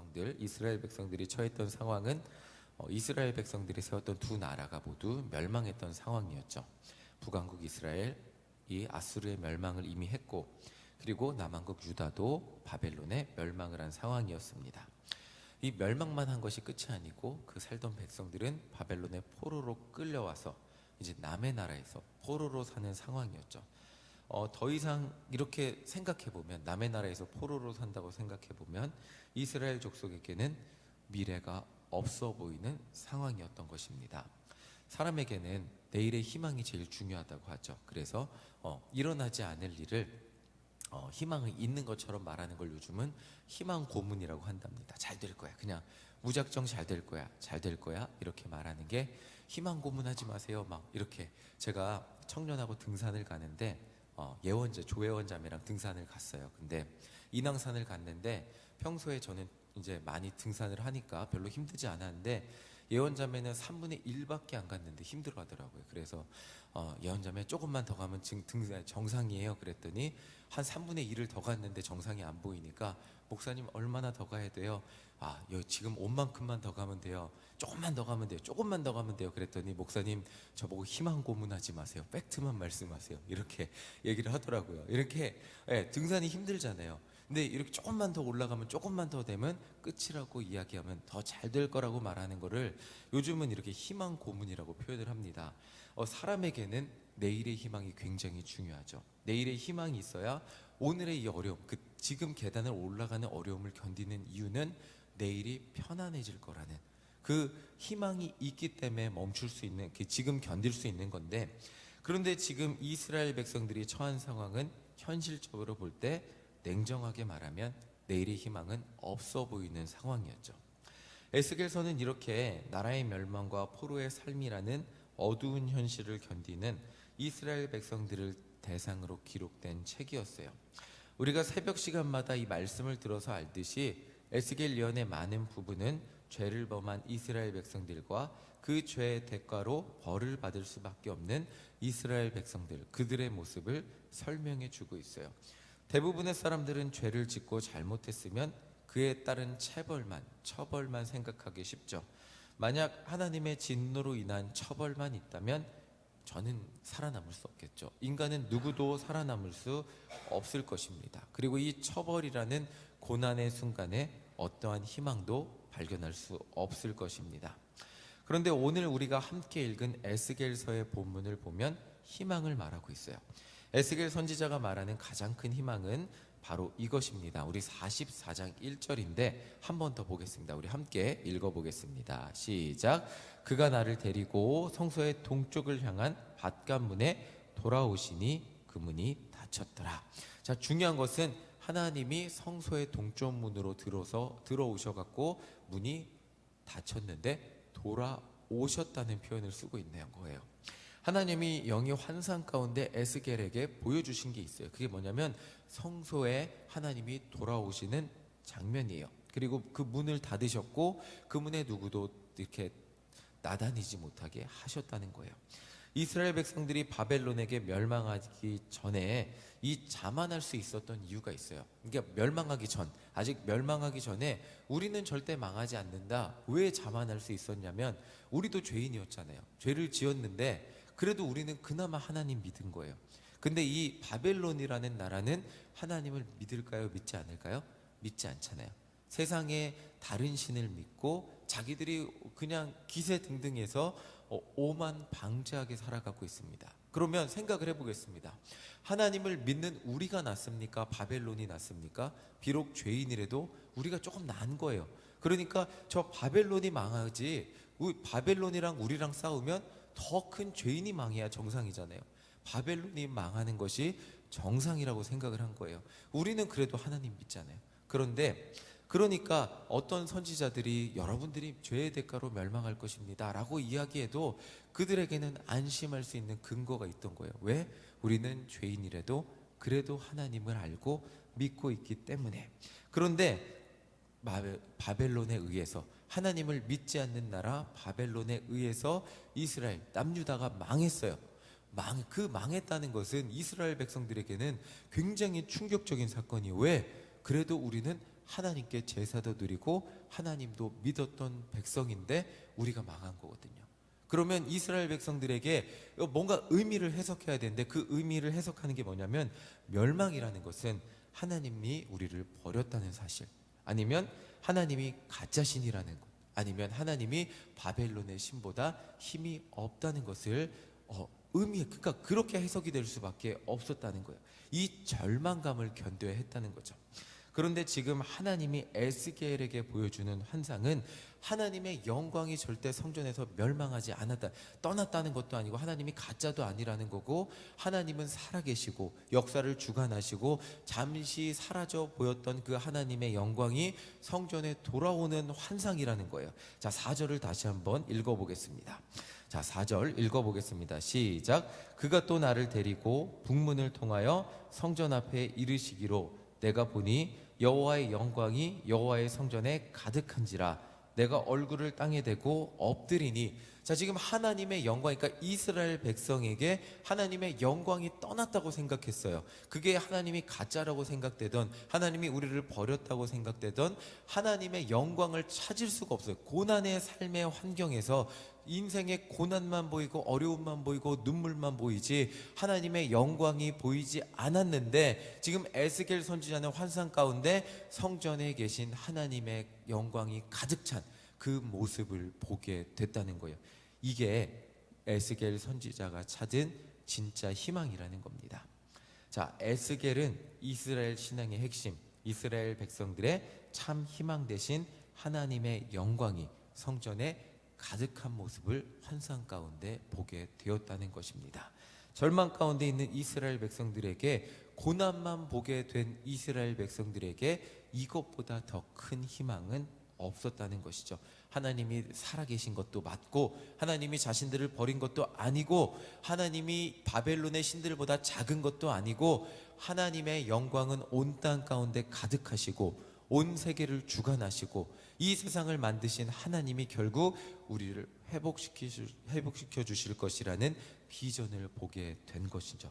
백성들, 이스라엘 백성들이 처했던 상황은 이스라엘 백성들이 세웠던 두 나라가 모두 멸망했던 상황이었죠. 북왕국 이스라엘이 아수르의 멸망을 이미 했고, 그리고 남왕국 유다도 바벨론의 멸망을 한 상황이었습니다. 이 멸망만 한 것이 끝이 아니고 그 살던 백성들은 바벨론의 포로로 끌려와서 이제 남의 나라에서 포로로 사는 상황이었죠. 더 이상 이렇게 생각해보면, 남의 나라에서 포로로 산다고 생각해보면 이스라엘 족속에게는 미래가 없어 보이는 상황이었던 것입니다. 사람에게는 내일의 희망이 제일 중요하다고 하죠. 그래서 일어나지 않을 일을 희망이 있는 것처럼 말하는 걸 요즘은 희망 고문이라고 한답니다. 잘 될 거야, 그냥 무작정 잘 될 거야, 잘 될 거야, 이렇게 말하는 게 희망 고문하지 마세요. 막 이렇게. 제가 청년하고 등산을 가는데 조혜원 자매랑 등산을 갔어요. 근데 인왕산을 갔는데 평소에 저는 이제 많이 등산을 하니까 별로 힘들지 않았는데 예원 자매는 3분의 1밖에 안 갔는데 힘들어 하더라고요. 그래서 예원 자매 조금만 더 가면 등산 정상이에요. 그랬더니 한 3분의 1을 더 갔는데 정상이 안 보이니까, 목사님 얼마나 더 가야 돼요? 지금 온 만큼만 더 가면 돼요. 조금만 더 가면 돼요. 조금만 더 가면 돼요. 그랬더니 목사님 저보고 희망 고문하지 마세요. 팩트만 말씀하세요. 이렇게 얘기를 하더라고요. 이렇게 등산이 힘들잖아요. 근데 이렇게 조금만 더 올라가면, 조금만 더 되면 끝이라고 이야기하면 더 잘 될 거라고 말하는 거를 요즘은 이렇게 희망 고문이라고 표현을 합니다. 사람에게는 내일의 희망이 굉장히 중요하죠. 내일의 희망이 있어야 오늘의 이 어려움, 지금 계단을 올라가는 어려움을 견디는 이유는 내일이 편안해질 거라는 그 희망이 있기 때문에 멈출 수 있는, 지금 견딜 수 있는 건데, 그런데 지금 이스라엘 백성들이 처한 상황은 현실적으로 볼 때 냉정하게 말하면 내일의 희망은 없어 보이는 상황이었죠. 에스겔서는 이렇게 나라의 멸망과 포로의 삶이라는 어두운 현실을 견디는 이스라엘 백성들을 대상으로 기록된 책이었어요. 우리가 새벽 시간마다 이 말씀을 들어서 알듯이 에스겔 예언의 많은 부분은 죄를 범한 이스라엘 백성들과 그 죄의 대가로 벌을 받을 수밖에 없는 이스라엘 백성들, 그들의 모습을 설명해 주고 있어요. 대부분의 사람들은 죄를 짓고 잘못했으면 그에 따른 처벌만 생각하기 쉽죠. 만약 하나님의 진노로 인한 처벌만 있다면 저는 살아남을 수 없겠죠. 인간은 누구도 살아남을 수 없을 것입니다. 그리고 이 처벌이라는 고난의 순간에 어떠한 희망도 발견할 수 없을 것입니다. 그런데 오늘 우리가 함께 읽은 에스겔서의 본문을 보면 희망을 말하고 있어요. 에스겔 선지자가 말하는 가장 큰 희망은 바로 이것입니다. 우리 44장 1절인데 한 번 더 보겠습니다. 우리 함께 읽어보겠습니다. 시작. 그가 나를 데리고 성소의 동쪽을 향한 밭간문에 돌아오시니 그 문이 닫혔더라. 자, 중요한 것은 하나님이 성소의 동쪽 문으로 들어오셔갖고 문이 닫혔는데 돌아오셨다는 표현을 쓰고 있는 거예요. 하나님이 영의 환상 가운데 에스겔에게 보여주신 게 있어요. 그게 뭐냐면 성소에 하나님이 돌아오시는 장면이에요. 그리고 그 문을 닫으셨고 그 문에 누구도 이렇게 나다니지 못하게 하셨다는 거예요. 이스라엘 백성들이 바벨론에게 멸망하기 전에 이 자만할 수 있었던 이유가 있어요. 그러니까 아직 멸망하기 전에 우리는 절대 망하지 않는다. 왜 자만할 수 있었냐면 우리도 죄인이었잖아요. 죄를 지었는데 그래도 우리는 그나마 하나님 믿은 거예요. 근데 이 바벨론이라는 나라는 하나님을 믿을까요? 믿지 않을까요? 믿지 않잖아요. 세상에 다른 신을 믿고 자기들이 그냥 기세등등해서 오만방자하게 살아가고 있습니다. 그러면 생각을 해보겠습니다. 하나님을 믿는 우리가 낫습니까? 바벨론이 낫습니까? 비록 죄인이라도 우리가 조금 나은 거예요. 그러니까 저 바벨론이 망하지, 바벨론이랑 우리랑 싸우면 더 큰 죄인이 망해야 정상이잖아요. 바벨론이 망하는 것이 정상이라고 생각을 한 거예요. 우리는 그래도 하나님 믿잖아요. 그러니까 어떤 선지자들이 여러분들이 죄의 대가로 멸망할 것입니다 라고 이야기해도 그들에게는 안심할 수 있는 근거가 있던 거예요. 왜? 우리는 죄인이라도 그래도 하나님을 알고 믿고 있기 때문에. 그런데 바벨론에 의해서, 하나님을 믿지 않는 나라 바벨론에 의해서 이스라엘 남유다가 망했어요. 망했다는 것은 이스라엘 백성들에게는 굉장히 충격적인 사건이에요. 왜? 그래도 우리는 하나님께 제사도 드리고 하나님도 믿었던 백성인데 우리가 망한 거거든요. 그러면 이스라엘 백성들에게 뭔가 의미를 해석해야 되는데 그 의미를 해석하는 게 뭐냐면 멸망이라는 것은 하나님이 우리를 버렸다는 사실, 아니면 하나님이 가짜신이라는 것, 아니면 하나님이 바벨론의 신보다 힘이 없다는 것을 그러니까 그렇게 해석이 될 수밖에 없었다는 거예요. 이 절망감을 견뎌야 했다는 거죠. 그런데 지금 하나님이 에스겔에게 보여주는 환상은 하나님의 영광이 절대 성전에서 멸망하지 않았다, 떠났다는 것도 아니고 하나님이 가짜도 아니라는 거고, 하나님은 살아계시고 역사를 주관하시고 잠시 사라져 보였던 그 하나님의 영광이 성전에 돌아오는 환상이라는 거예요. 자, 4절을 다시 한번 읽어보겠습니다. 자, 4절 읽어보겠습니다. 시작. 그가 또 나를 데리고 북문을 통하여 성전 앞에 이르시기로 내가 보니 여호와의 영광이 여호와의 성전에 가득한지라 내가 얼굴을 땅에 대고 엎드리니. 자, 지금 하나님의 영광, 그러니까 이스라엘 백성에게 하나님의 영광이 떠났다고 생각했어요. 그게 하나님이 가짜라고 생각되던, 하나님이 우리를 버렸다고 생각되던 하나님의 영광을 찾을 수가 없어요. 고난의 삶의 환경에서 인생의 고난만 보이고 어려움만 보이고 눈물만 보이지 하나님의 영광이 보이지 않았는데, 지금 에스겔 선지자는 환상 가운데 성전에 계신 하나님의 영광이 가득 찬 그 모습을 보게 됐다는 거예요. 이게 에스겔 선지자가 찾은 진짜 희망이라는 겁니다. 자, 에스겔은 이스라엘 신앙의 핵심, 이스라엘 백성들의 참 희망 대신 하나님의 영광이 성전에 가득한 모습을 환상 가운데 보게 되었다는 것입니다. 절망 가운데 있는 이스라엘 백성들에게, 고난만 보게 된 이스라엘 백성들에게 이것보다 더 큰 희망은 없었다는 것이죠. 하나님이 살아계신 것도 맞고 하나님이 자신들을 버린 것도 아니고 하나님이 바벨론의 신들보다 작은 것도 아니고 하나님의 영광은 온 땅 가운데 가득하시고 온 세계를 주관하시고 이 세상을 만드신 하나님이 결국 우리를 회복시켜 주실 것이라는 비전을 보게 된 것이죠.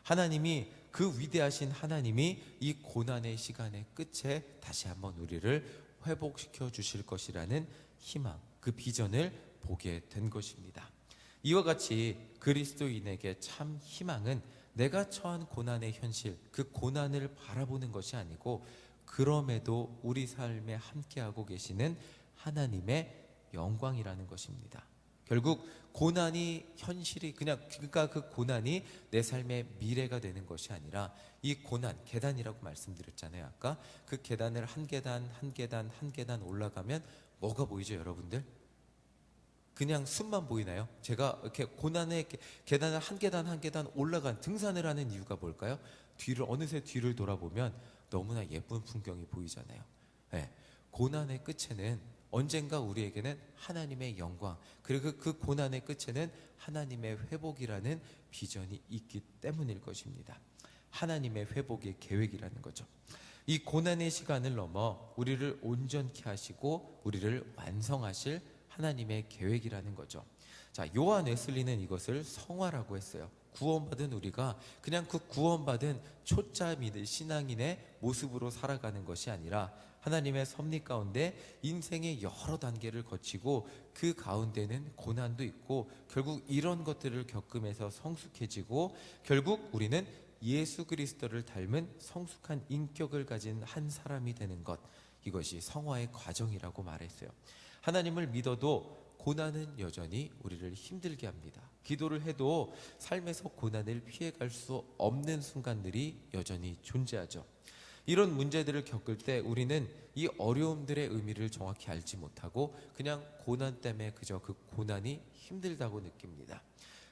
하나님이, 그 위대하신 하나님이 이 고난의 시간의 끝에 다시 한번 우리를 회복시켜 주실 것이라는 희망, 그 비전을 보게 된 것입니다. 이와 같이 그리스도인에게 참 희망은 내가 처한 고난의 현실, 그 고난을 바라보는 것이 아니고 그럼에도 우리 삶에 함께하고 계시는 하나님의 영광이라는 것입니다. 결국 고난이 현실이 그러니까 그 고난이 내 삶의 미래가 되는 것이 아니라 이 고난, 계단이라고 말씀드렸잖아요. 아까 그 계단을 한 계단 한 계단 한 계단 올라가면 뭐가 보이죠, 여러분들? 그냥 숲만 보이나요? 제가 이렇게 고난의 계단을 한 계단 한 계단 올라간 등산을 하는 이유가 뭘까요? 어느새 뒤를 돌아보면 너무나 예쁜 풍경이 보이잖아요. 네. 고난의 끝에는 언젠가 우리에게는 하나님의 영광, 그리고 그 고난의 끝에는 하나님의 회복이라는 비전이 있기 때문일 것입니다. 하나님의 회복의 계획이라는 거죠. 이 고난의 시간을 넘어 우리를 온전케 하시고 우리를 완성하실 하나님의 계획이라는 거죠. 자, 요한 웨슬리는 이것을 성화라고 했어요. 구원받은 우리가 그냥 그 구원받은 초짜 믿을 신앙인의 모습으로 살아가는 것이 아니라 하나님의 섭리 가운데 인생의 여러 단계를 거치고 그 가운데는 고난도 있고 결국 이런 것들을 겪으면서 성숙해지고 결국 우리는 예수 그리스도를 닮은 성숙한 인격을 가진 한 사람이 되는 것, 이것이 성화의 과정이라고 말했어요. 하나님을 믿어도 고난은 여전히 우리를 힘들게 합니다. 기도를 해도 삶에서 고난을 피해갈 수 없는 순간들이 여전히 존재하죠. 이런 문제들을 겪을 때 우리는 이 어려움들의 의미를 정확히 알지 못하고 그냥 고난 때문에 그저 그 고난이 힘들다고 느낍니다.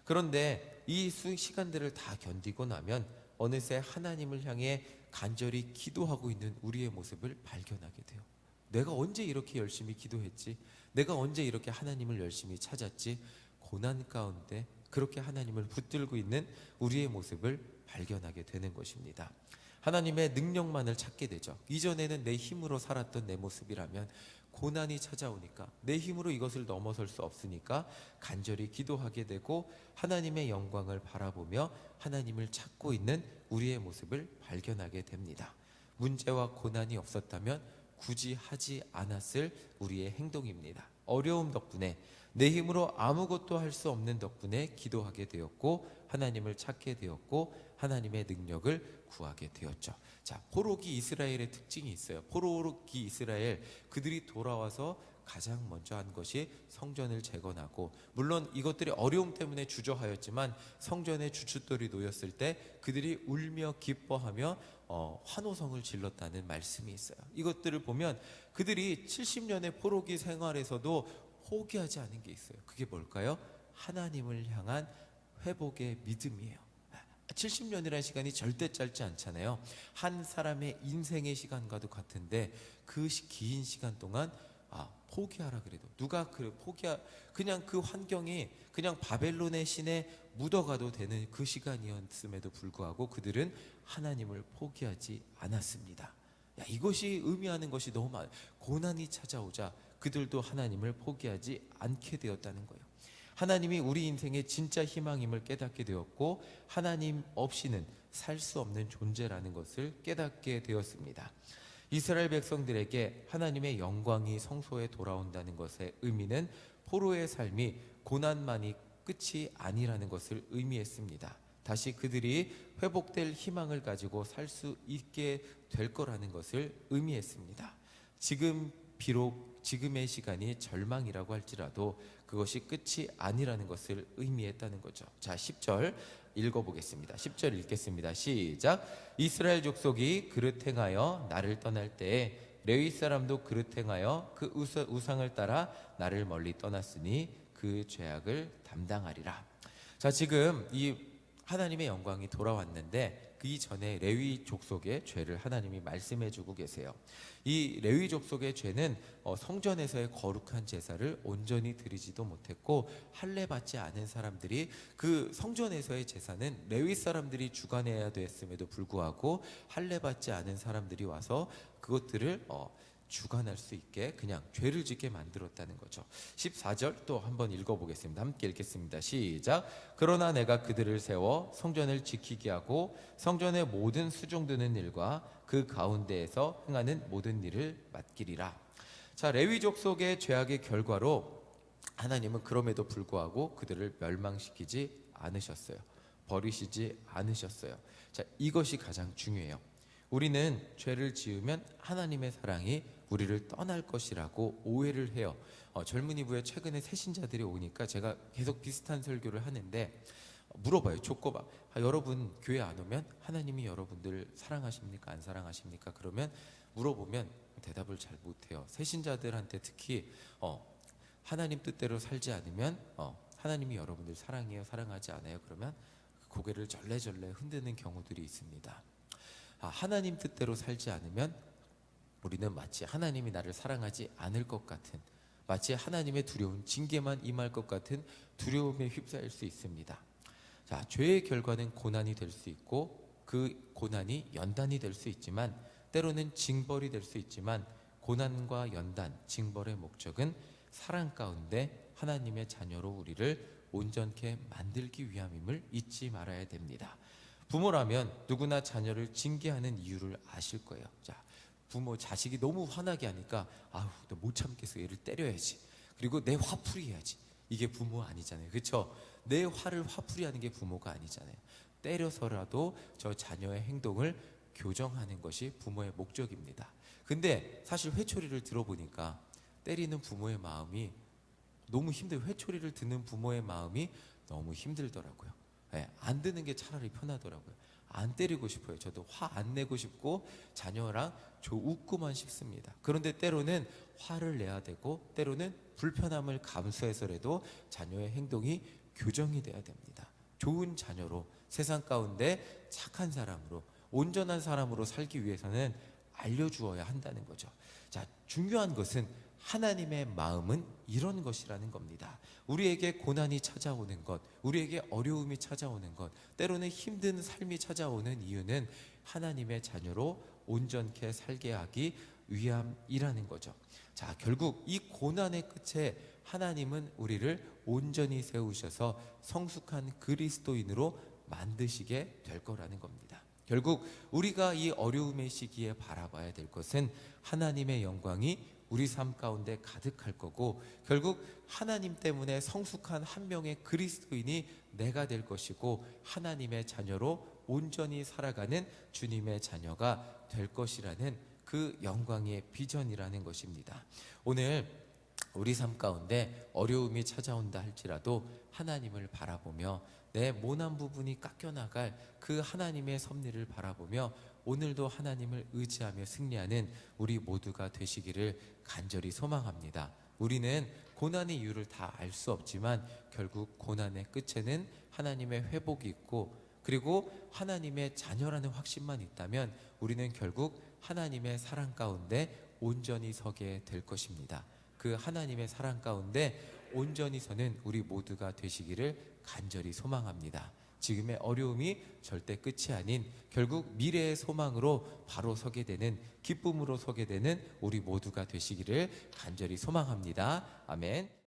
그런데 이 시간들을 다 견디고 나면 어느새 하나님을 향해 간절히 기도하고 있는 우리의 모습을 발견하게 돼요. 내가 언제 이렇게 열심히 기도했지? 내가 언제 이렇게 하나님을 열심히 찾았지? 고난 가운데 그렇게 하나님을 붙들고 있는 우리의 모습을 발견하게 되는 것입니다. 하나님의 능력만을 찾게 되죠. 이전에는 내 힘으로 살았던 내 모습이라면 고난이 찾아오니까 내 힘으로 이것을 넘어설 수 없으니까 간절히 기도하게 되고 하나님의 영광을 바라보며 하나님을 찾고 있는 우리의 모습을 발견하게 됩니다. 문제와 고난이 없었다면 굳이 하지 않았을 우리의 행동입니다. 어려움 덕분에, 내 힘으로 아무것도 할 수 없는 덕분에 기도하게 되었고 하나님을 찾게 되었고 하나님의 능력을 구하게 되었죠. 자, 포로기 이스라엘의 특징이 있어요. 포로기 이스라엘, 그들이 돌아와서 가장 먼저 한 것이 성전을 재건하고, 물론 이것들이 어려움 때문에 주저하였지만 성전에 주춧돌이 놓였을 때 그들이 울며 기뻐하며 환호성을 질렀다는 말씀이 있어요. 이것들을 보면 그들이 70년의 포로기 생활에서도 포기하지 않은 게 있어요. 그게 뭘까요? 하나님을 향한 회복의 믿음이에요. 70년이라는 시간이 절대 짧지 않잖아요. 한 사람의 인생의 시간과도 같은데 그 긴 시간 동안 포기하라 그래도 누가 그냥 그 환경이 그냥 바벨론의 신에 묻어가도 되는 그 시간이었음에도 불구하고 그들은 하나님을 포기하지 않았습니다. 이것이 의미하는 것이 너무 많아요. 고난이 찾아오자 그들도 하나님을 포기하지 않게 되었다는 거예요. 하나님이 우리 인생의 진짜 희망임을 깨닫게 되었고 하나님 없이는 살 수 없는 존재라는 것을 깨닫게 되었습니다. 이스라엘 백성들에게 하나님의 영광이 성소에 돌아온다는 것의 의미는 포로의 삶이 고난만이 끝이 아니라는 것을 의미했습니다. 다시 그들이 회복될 희망을 가지고 살 수 있게 될 거라는 것을 의미했습니다. 비록 지금의 시간이 절망이라고 할지라도 그것이 끝이 아니라는 것을 의미했다는 거죠. 자, 10절 읽어보겠습니다. 10절 읽겠습니다. 시작. 이스라엘 족속이 그릇 행하여 나를 떠날 때에 레위 사람도 그릇 행하여 그 우상을 따라 나를 멀리 떠났으니 그 죄악을 담당하리라. 자, 지금 이 하나님의 영광이 돌아왔는데 그 이전에 레위 족속의 죄를 하나님이 말씀해 주고 계세요. 이 레위 족속의 죄는 성전에서의 거룩한 제사를 온전히 드리지도 못했고 할례 받지 않은 사람들이, 그 성전에서의 제사는 레위 사람들이 주관해야 됐음에도 불구하고 할례 받지 않은 사람들이 와서 그것들을 주관할 수 있게 그냥 죄를 짓게 만들었다는 거죠. 14절 또 한번 읽어보겠습니다. 함께 읽겠습니다. 시작. 그러나 내가 그들을 세워 성전을 지키게 하고 성전의 모든 수종드는 일과 그 가운데에서 행하는 모든 일을 맡기리라. 자, 레위 족속의 죄악의 결과로 하나님은 그럼에도 불구하고 그들을 멸망시키지 않으셨어요. 버리시지 않으셨어요. 자, 이것이 가장 중요해요. 우리는 죄를 지으면 하나님의 사랑이 우리를 떠날 것이라고 오해를 해요. 젊은이부에 최근에 새신자들이 오니까 제가 계속 비슷한 설교를 하는데 물어봐요. 족고봐. 여러분 교회 안 오면 하나님이 여러분들 사랑하십니까? 안 사랑하십니까? 그러면 물어보면 대답을 잘 못해요. 새신자들한테 특히 하나님 뜻대로 살지 않으면 하나님이 여러분들 사랑해요? 사랑하지 않아요? 그러면 고개를 절레절레 흔드는 경우들이 있습니다. 하나님 뜻대로 살지 않으면 우리는 마치 하나님이 나를 사랑하지 않을 것 같은, 마치 하나님의 두려운 징계만 임할 것 같은 두려움에 휩싸일 수 있습니다. 자, 죄의 결과는 고난이 될 수 있고 그 고난이 연단이 될 수 있지만 때로는 징벌이 될 수 있지만 고난과 연단, 징벌의 목적은 사랑 가운데 하나님의 자녀로 우리를 온전케 만들기 위함임을 잊지 말아야 됩니다. 부모라면 누구나 자녀를 징계하는 이유를 아실 거예요. 자, 부모 자식이 너무 화나게 하니까 나 못 참겠어, 얘를 때려야지, 그리고 내 화풀이 해야지. 이게 부모 아니잖아요. 그렇죠? 내 화를 화풀이 하는 게 부모가 아니잖아요. 때려서라도 저 자녀의 행동을 교정하는 것이 부모의 목적입니다. 근데 사실 회초리를 들어보니까 때리는 부모의 마음이 너무 힘들어요. 회초리를 드는 부모의 마음이 너무 힘들더라고요. 안 드는 게 차라리 편하더라고요. 안 때리고 싶어요. 저도 화 안 내고 싶고 자녀랑 웃고만 싶습니다. 그런데 때로는 화를 내야 되고 때로는 불편함을 감수해서라도 자녀의 행동이 교정이 돼야 됩니다. 좋은 자녀로, 세상 가운데 착한 사람으로, 온전한 사람으로 살기 위해서는 알려주어야 한다는 거죠. 자, 중요한 것은 하나님의 마음은 이런 것이라는 겁니다. 우리에게 고난이 찾아오는 것, 우리에게 어려움이 찾아오는 것, 때로는 힘든 삶이 찾아오는 이유는 하나님의 자녀로 온전케 살게 하기 위함이라는 거죠. 자, 결국 이 고난의 끝에 하나님은 우리를 온전히 세우셔서 성숙한 그리스도인으로 만드시게 될 거라는 겁니다. 결국 우리가 이 어려움의 시기에 바라봐야 될 것은 하나님의 영광이 우리 삶 가운데 가득할 거고, 결국 하나님 때문에 성숙한 한 명의 그리스도인이 내가 될 것이고, 하나님의 자녀로 온전히 살아가는 주님의 자녀가 될 것이라는 그 영광의 비전이라는 것입니다. 오늘 우리 삶 가운데 어려움이 찾아온다 할지라도 하나님을 바라보며 내 모난 부분이 깎여나갈 그 하나님의 섭리를 바라보며 오늘도 하나님을 의지하며 승리하는 우리 모두가 되시기를 간절히 소망합니다. 우리는 고난의 이유를 다 알 수 없지만 결국 고난의 끝에는 하나님의 회복이 있고, 그리고 하나님의 자녀라는 확신만 있다면 우리는 결국 하나님의 사랑 가운데 온전히 서게 될 것입니다. 그 하나님의 사랑 가운데 온전히 서는 우리 모두가 되시기를 간절히 소망합니다. 지금의 어려움이 절대 끝이 아닌 결국 미래의 소망으로 바로 서게 되는, 기쁨으로 서게 되는 우리 모두가 되시기를 간절히 소망합니다. 아멘.